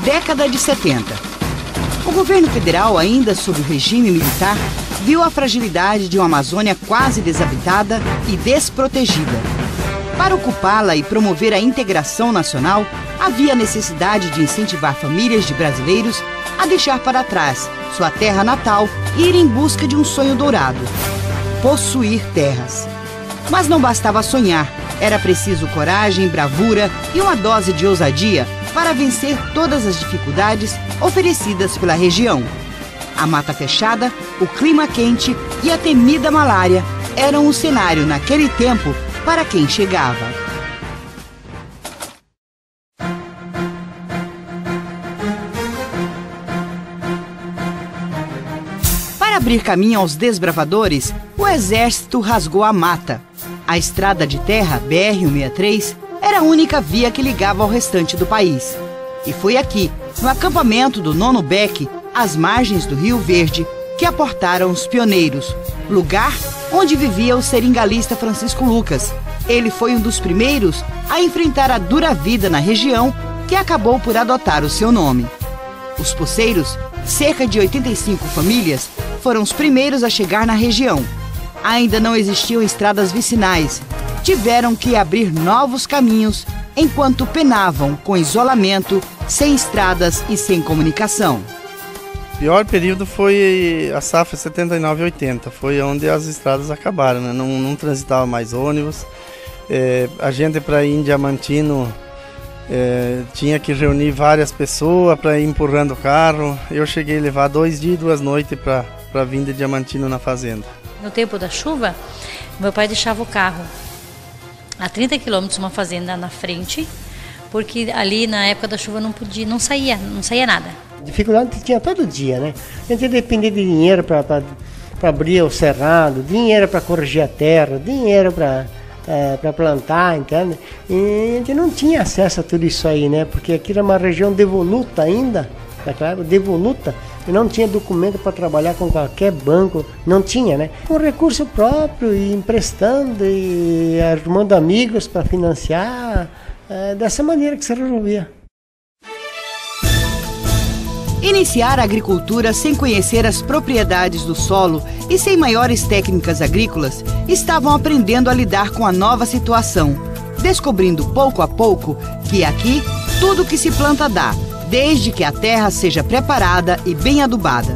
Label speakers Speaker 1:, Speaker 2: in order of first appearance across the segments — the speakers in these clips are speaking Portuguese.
Speaker 1: década de 70. O governo federal, ainda sob o regime militar, viu a fragilidade de uma Amazônia quase desabitada e desprotegida. Para ocupá-la e promover a integração nacional, havia necessidade de incentivar famílias de brasileiros a deixar para trás sua terra natal e ir em busca de um sonho dourado: possuir terras. Mas não bastava sonhar, era preciso coragem, bravura e uma dose de ousadia para vencer todas as dificuldades oferecidas pela região. A mata fechada, o clima quente e a temida malária eram o cenário naquele tempo para quem chegava. Para abrir caminho aos desbravadores, o exército rasgou a mata. A estrada de terra, BR-163, era a única via que ligava ao restante do país. E foi aqui, no acampamento do 9º BEC, às margens do Rio Verde, que aportaram os pioneiros, lugar onde vivia o seringalista Francisco Lucas. Ele foi um dos primeiros a enfrentar a dura vida na região, que acabou por adotar o seu nome. Os poceiros, cerca de 85 famílias, foram os primeiros a chegar na região. Ainda não existiam estradas vicinais. Tiveram que abrir novos caminhos enquanto penavam com isolamento, sem estradas e sem comunicação.
Speaker 2: O pior período foi a safra 79 e 80, foi onde as estradas acabaram, né? Não transitava mais ônibus. A gente, para ir em Diamantino, tinha que reunir várias pessoas para ir empurrando o carro. Eu cheguei a levar 2 dias e 2 noites para vir de Diamantino na fazenda.
Speaker 3: No tempo da chuva, meu pai deixava o carro a 30 quilômetros, uma fazenda na frente, porque ali na época da chuva não saía nada.
Speaker 4: Dificuldade tinha todo dia, né? A gente dependia de dinheiro para abrir o cerrado, dinheiro para corrigir a terra, dinheiro para plantar, entende? E a gente não tinha acesso a tudo isso aí, né? Porque aqui era uma região devoluta ainda, tá claro? Devoluta. E não tinha documento para trabalhar com qualquer banco, não tinha, né? Com recurso próprio, e emprestando, e arrumando amigos para financiar, dessa maneira que se resolvia.
Speaker 1: Iniciar a agricultura sem conhecer as propriedades do solo e sem maiores técnicas agrícolas, estavam aprendendo a lidar com a nova situação, descobrindo pouco a pouco que aqui tudo que se planta dá, desde que a terra seja preparada e bem adubada.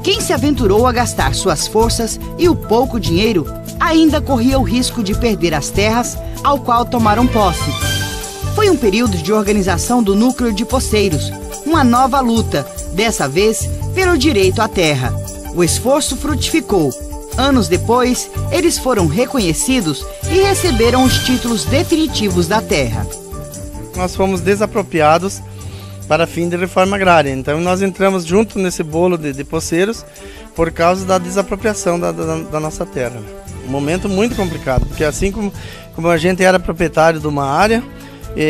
Speaker 1: Quem se aventurou a gastar suas forças e o pouco dinheiro ainda corria o risco de perder as terras ao qual tomaram posse. Foi um período de organização do núcleo de poceiros, uma nova luta, dessa vez pelo direito à terra. O esforço frutificou. Anos depois, eles foram reconhecidos e receberam os títulos definitivos da terra.
Speaker 2: Nós fomos desapropriados para fim de reforma agrária. Então nós entramos junto nesse bolo de poceiros por causa da desapropriação da nossa terra. Um momento muito complicado, porque assim como a gente era proprietário de uma área,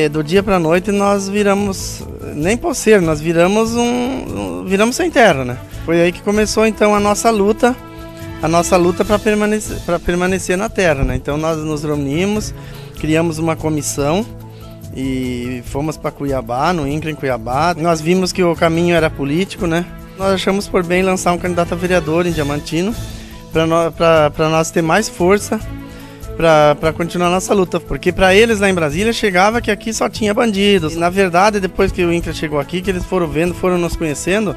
Speaker 2: do dia para a noite nós viramos, nem poceiro, nós viramos sem terra, né? Foi aí que começou então a nossa luta para permanecer na terra, né? Então nós nos reunimos, criamos uma comissão e fomos para Cuiabá, no INCRA em Cuiabá. Nós vimos que o caminho era político, né? Nós achamos por bem lançar um candidato a vereador em Diamantino para nós ter mais força para continuar nossa luta, porque para eles lá em Brasília chegava que aqui só tinha bandidos. Na verdade, depois que o INCRA chegou aqui, que eles foram vendo, foram nos conhecendo,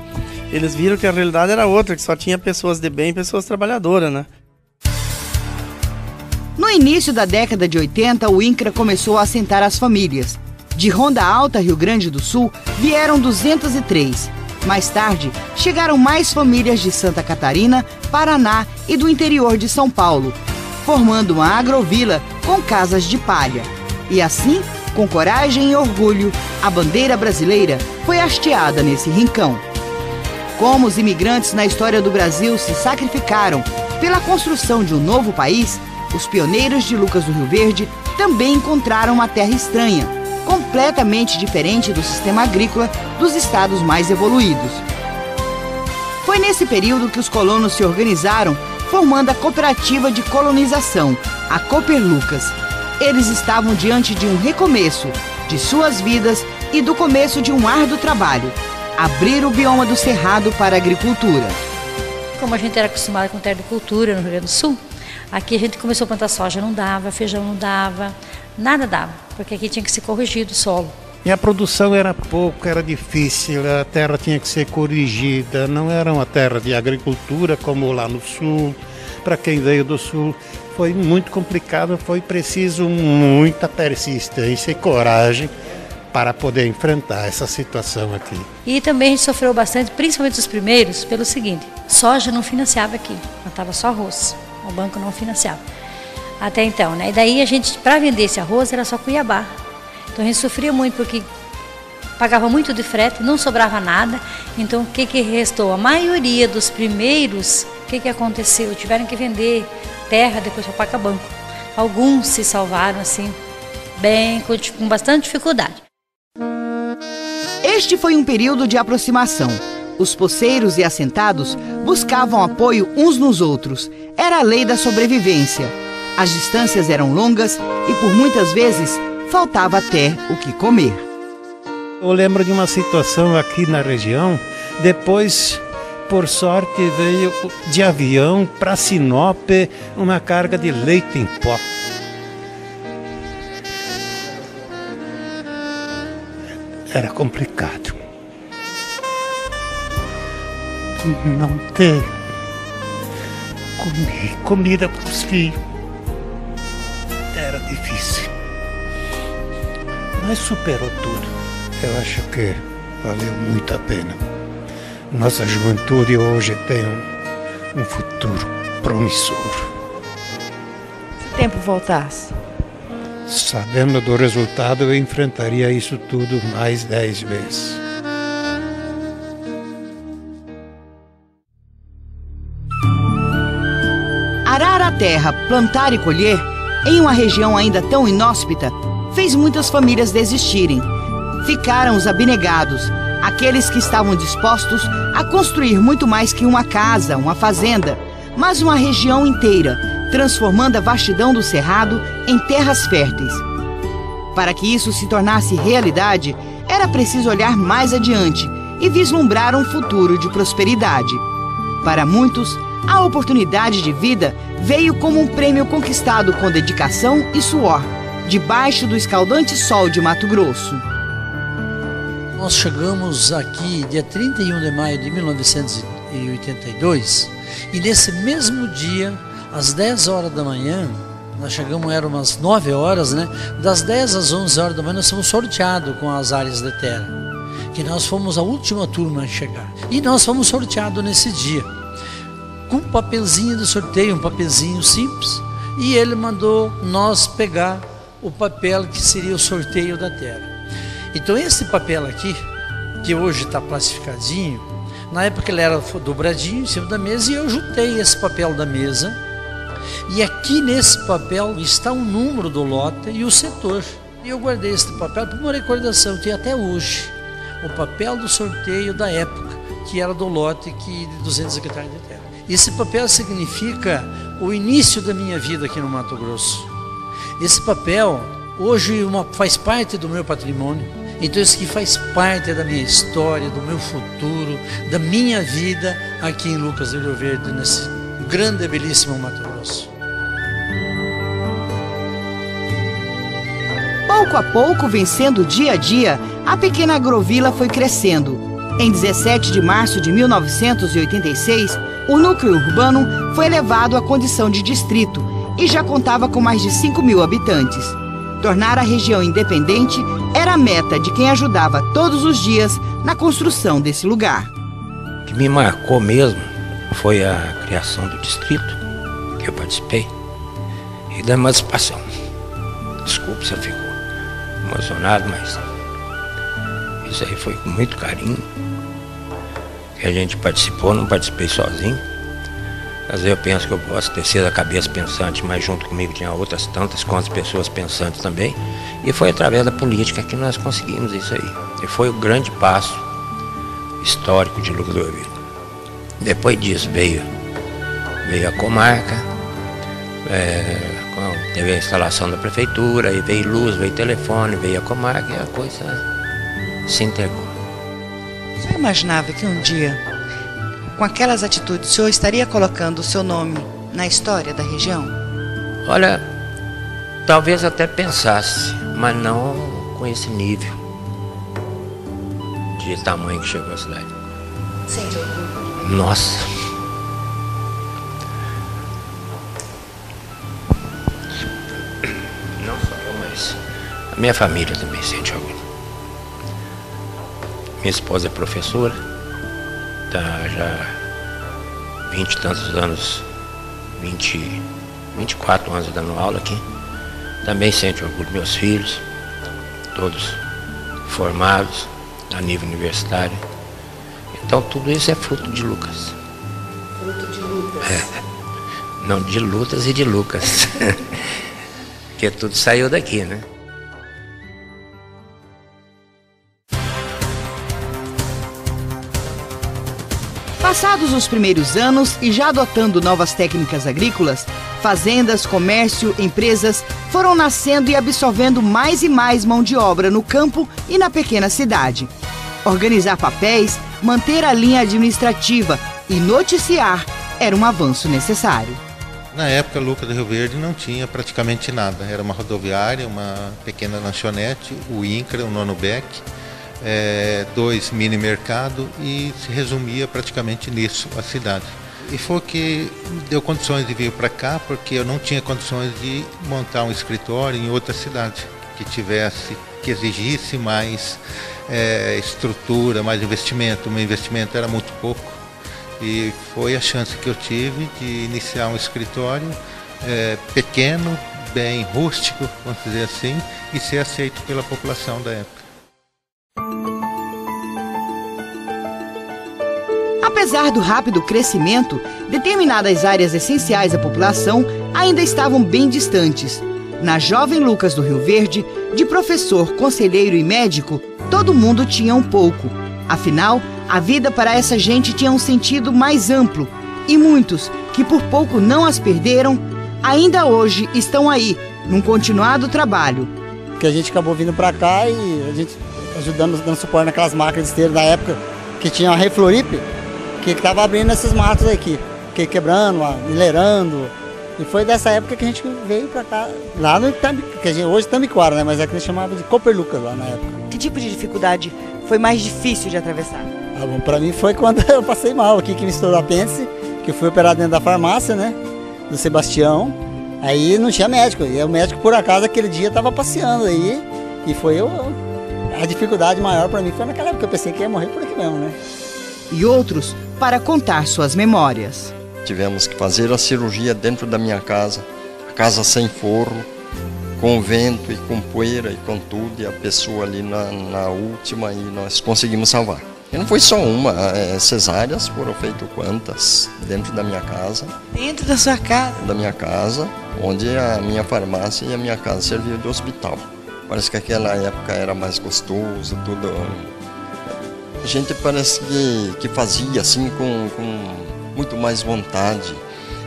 Speaker 2: eles viram que a realidade era outra, que só tinha pessoas de bem, pessoas trabalhadoras, né?
Speaker 1: No início da década de 80, o INCRA começou a assentar as famílias. De Ronda Alta, Rio Grande do Sul, vieram 203. Mais tarde, chegaram mais famílias de Santa Catarina, Paraná e do interior de São Paulo, formando uma agrovila com casas de palha. E assim, com coragem e orgulho, a bandeira brasileira foi hasteada nesse rincão. Como os imigrantes na história do Brasil se sacrificaram pela construção de um novo país, os pioneiros de Lucas do Rio Verde também encontraram uma terra estranha, completamente diferente do sistema agrícola dos estados mais evoluídos. Foi nesse período que os colonos se organizaram, formando a cooperativa de colonização, a Cooper Lucas. Eles estavam diante de um recomeço de suas vidas e do começo de um árduo trabalho: abrir o bioma do Cerrado para a agricultura.
Speaker 3: Como a gente era acostumado com terricultura no Rio Grande do Sul, aqui a gente começou a plantar soja, não dava, feijão não dava, nada dava, porque aqui tinha que ser corrigido o solo.
Speaker 5: E a produção era pouco, era difícil, a terra tinha que ser corrigida, não era uma terra de agricultura como lá no sul. Para quem veio do sul foi muito complicado, foi preciso muita persistência e coragem para poder enfrentar essa situação aqui.
Speaker 3: E também a gente sofreu bastante, principalmente os primeiros, pelo seguinte: soja não financiava aqui, plantava só arroz, o banco não financiava. Até então, né? E daí a gente, para vender esse arroz, era só Cuiabá. Então a gente sofria muito porque pagava muito de frete, não sobrava nada. Então o que restou? A maioria dos primeiros, o que aconteceu? Tiveram que vender terra depois para pagar banco. Alguns se salvaram assim, bem, com bastante dificuldade.
Speaker 1: Este foi um período de aproximação. Os poceiros e assentados buscavam apoio uns nos outros. Era a lei da sobrevivência. As distâncias eram longas e por muitas vezes faltava até o que comer.
Speaker 5: Eu lembro de uma situação aqui na região, depois, por sorte, veio de avião para Sinop uma carga de leite em pó. Era complicado. Não ter comida para os filhos. Era difícil. Mas superou tudo. Eu acho que valeu muito a pena. Nossa juventude hoje tem um futuro promissor.
Speaker 6: Se o tempo voltasse?
Speaker 5: Sabendo do resultado, eu enfrentaria isso tudo mais 10 vezes.
Speaker 1: Arar a terra, plantar e colher, em uma região ainda tão inóspita, fez muitas famílias desistirem. Ficaram os abnegados, aqueles que estavam dispostos a construir muito mais que uma casa, uma fazenda, mas uma região inteira, transformando a vastidão do Cerrado em terras férteis. Para que isso se tornasse realidade, era preciso olhar mais adiante e vislumbrar um futuro de prosperidade. Para muitos, a oportunidade de vida veio como um prêmio conquistado com dedicação e suor, debaixo do escaldante sol de Mato Grosso.
Speaker 7: Nós chegamos aqui dia 31 de maio de 1982 e nesse mesmo dia, às 10 horas da manhã, nós chegamos, eram umas 9 horas, né? Das 10 às 11 horas da manhã nós fomos sorteados com as áreas de terra, que nós fomos a última turma a chegar. E nós fomos sorteados nesse dia, com um papelzinho de sorteio, um papelzinho simples, e ele mandou nós pegar o papel que seria o sorteio da terra. Então esse papel aqui, que hoje está plastificadinho, na época ele era dobradinho em cima da mesa e eu juntei esse papel da mesa. E aqui nesse papel está o número do lote e o setor. E eu guardei esse papel para uma recordação, tem até hoje o papel do sorteio da época, que era do lote de 200 hectares de terra. Esse papel significa o início da minha vida aqui no Mato Grosso. Esse papel hoje faz parte do meu patrimônio. Então isso aqui faz parte da minha história, do meu futuro, da minha vida aqui em Lucas do Rio Verde, nesse grande e belíssimo Mato Grosso.
Speaker 1: Pouco a pouco, vencendo dia a dia, a pequena agrovila foi crescendo. Em 17 de março de 1986, o núcleo urbano foi elevado à condição de distrito e já contava com mais de 5.000 habitantes. Tornar a região independente era a meta de quem ajudava todos os dias na construção desse lugar.
Speaker 8: O que me marcou mesmo foi a criação do distrito, que eu participei, e da emancipação. Desculpe se eu fico emocionado, mas isso aí foi com muito carinho, que a gente participou, não participei sozinho. Às vezes eu penso que eu posso ter sido a cabeça pensante, mas junto comigo tinha outras tantas quantas pessoas pensantes também. E foi através da política que nós conseguimos isso aí. E foi o grande passo histórico de Lucas do Rio Verde. Depois disso veio a comarca, teve a instalação da prefeitura, aí veio luz, veio telefone, veio a comarca e a coisa se entregou.
Speaker 1: O senhor imaginava que um dia, com aquelas atitudes, o senhor estaria colocando o seu nome na história da região?
Speaker 8: Olha, talvez até pensasse, mas não com esse nível de tamanho que chegou a cidade.
Speaker 1: Sente orgulho?
Speaker 8: Nossa! Não só eu, mas a minha família também sente orgulho. Minha esposa é professora, está já 20 e tantos anos, 24 anos dando aula aqui. Também sente orgulho. Meus filhos, todos formados a nível universitário. Então tudo isso é fruto de Lucas.
Speaker 1: Fruto de Lucas.
Speaker 8: Não, de lutas e de Lucas. Porque tudo saiu daqui, né?
Speaker 1: Passados os primeiros anos e já adotando novas técnicas agrícolas, fazendas, comércio, empresas foram nascendo e absorvendo mais e mais mão de obra no campo e na pequena cidade. Organizar papéis, manter a linha administrativa e noticiar era um avanço necessário.
Speaker 5: Na época, Lucas do Rio Verde não tinha praticamente nada. Era uma rodoviária, uma pequena lanchonete, o INCRA, o Nono Beck, 2 mini mercados, e se resumia praticamente nisso a cidade. E foi o que deu condições de vir para cá, porque eu não tinha condições de montar um escritório em outra cidade que exigisse mais estrutura, mais investimento. O meu investimento era muito pouco e foi a chance que eu tive de iniciar um escritório pequeno, bem rústico, vamos dizer assim, e ser aceito pela população da época.
Speaker 1: Apesar do rápido crescimento, determinadas áreas essenciais à população ainda estavam bem distantes. Na jovem Lucas do Rio Verde, de professor, conselheiro e médico, todo mundo tinha um pouco. Afinal, a vida para essa gente tinha um sentido mais amplo, e muitos, que por pouco não as perderam, ainda hoje estão aí, num continuado trabalho.
Speaker 9: Que a gente acabou vindo para cá e a gente ajudando, dando suporte naquelas máquinas de esteira da época que tinha a Refloripe, que estava abrindo esses matos aqui, quebrando, minerando. E foi dessa época que a gente veio para cá, lá no Itambiquara, hoje Itambiquara, né? Mas é que a gente chamava de Cooper Lucas lá na época.
Speaker 1: Que tipo de dificuldade foi mais difícil de atravessar?
Speaker 9: Ah, bom, para mim foi quando eu passei mal aqui, que me estourou o apêndice, que eu fui operado dentro da farmácia, né? Do Sebastião. Aí não tinha médico, e o médico por acaso aquele dia estava passeando aí, e foi a dificuldade maior para mim foi naquela época, eu pensei que ia morrer por aqui mesmo, né?
Speaker 1: E outros para contar suas memórias.
Speaker 10: Tivemos que fazer a cirurgia dentro da minha casa, a casa sem forro, com vento e com poeira e com tudo, e a pessoa ali na última, e nós conseguimos salvar. E não foi só uma, cesáreas foram feitas quantas dentro da minha casa.
Speaker 1: Dentro da sua casa?
Speaker 10: Da minha casa, onde a minha farmácia e a minha casa serviam de hospital. Parece que aquela época era mais gostoso, tudo. A gente parece que fazia assim com muito mais vontade.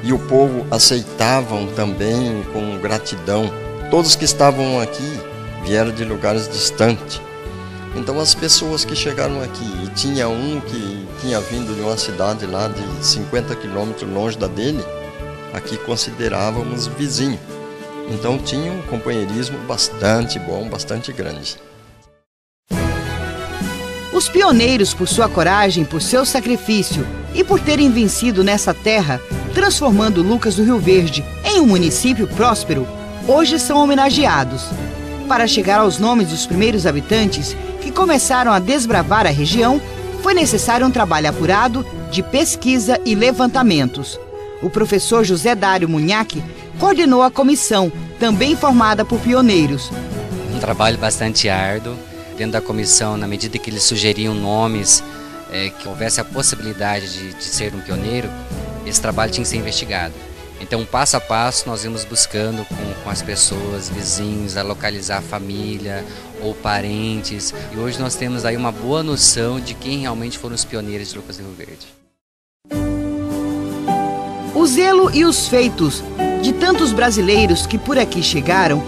Speaker 10: E o povo aceitavam também com gratidão. Todos que estavam aqui vieram de lugares distantes. Então as pessoas que chegaram aqui, e tinha um que tinha vindo de uma cidade lá de 50 quilômetros longe da dele, aqui considerávamos vizinho. Então tinha um companheirismo bastante bom, bastante grande.
Speaker 1: Os pioneiros, por sua coragem, por seu sacrifício e por terem vencido nessa terra, transformando Lucas do Rio Verde em um município próspero, hoje são homenageados. Para chegar aos nomes dos primeiros habitantes que começaram a desbravar a região, foi necessário um trabalho apurado de pesquisa e levantamentos. O professor José Dário Munhac coordenou a comissão, também formada por pioneiros.
Speaker 11: Um trabalho bastante árduo. Dentro da comissão, na medida que eles sugeriam nomes, que houvesse a possibilidade de ser um pioneiro, esse trabalho tinha que ser investigado. Então, passo a passo, nós íamos buscando com as pessoas, vizinhos, a localizar a família ou parentes. E hoje nós temos aí uma boa noção de quem realmente foram os pioneiros de Lucas do Rio Verde.
Speaker 1: O zelo e os feitos de tantos brasileiros que por aqui chegaram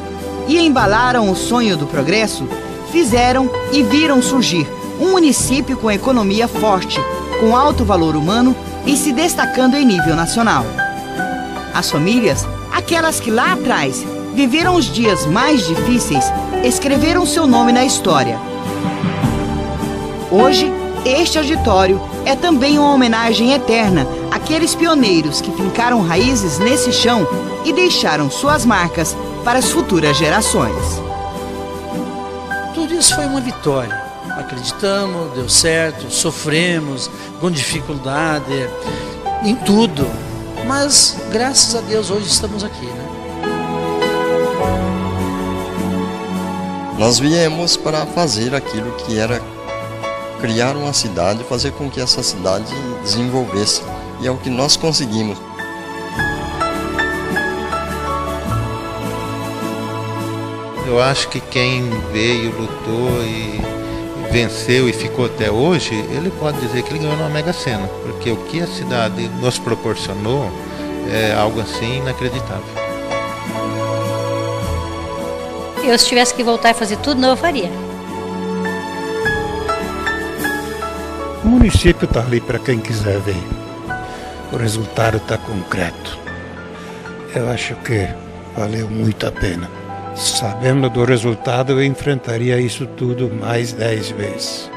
Speaker 1: e embalaram o sonho do progresso fizeram e viram surgir um município com economia forte, com alto valor humano e se destacando em nível nacional. As famílias, aquelas que lá atrás viveram os dias mais difíceis, escreveram seu nome na história. Hoje, este auditório é também uma homenagem eterna àqueles pioneiros que fincaram raízes nesse chão e deixaram suas marcas para as futuras gerações.
Speaker 7: Tudo isso foi uma vitória. Acreditamos, deu certo, sofremos com dificuldade, em tudo. Mas, graças a Deus, hoje estamos aqui, né?
Speaker 10: Nós viemos para fazer aquilo que era criar uma cidade, fazer com que essa cidade desenvolvesse. E é o que nós conseguimos.
Speaker 5: Eu acho que quem veio, lutou e venceu e ficou até hoje, ele pode dizer que ele ganhou na Mega Sena, porque o que a cidade nos proporcionou é algo assim inacreditável.
Speaker 3: Eu, se tivesse que voltar e fazer tudo, não, eu faria.
Speaker 5: O município está ali para quem quiser ver. O resultado está concreto. Eu acho que valeu muito a pena. Sabendo do resultado, eu enfrentaria isso tudo mais 10 vezes.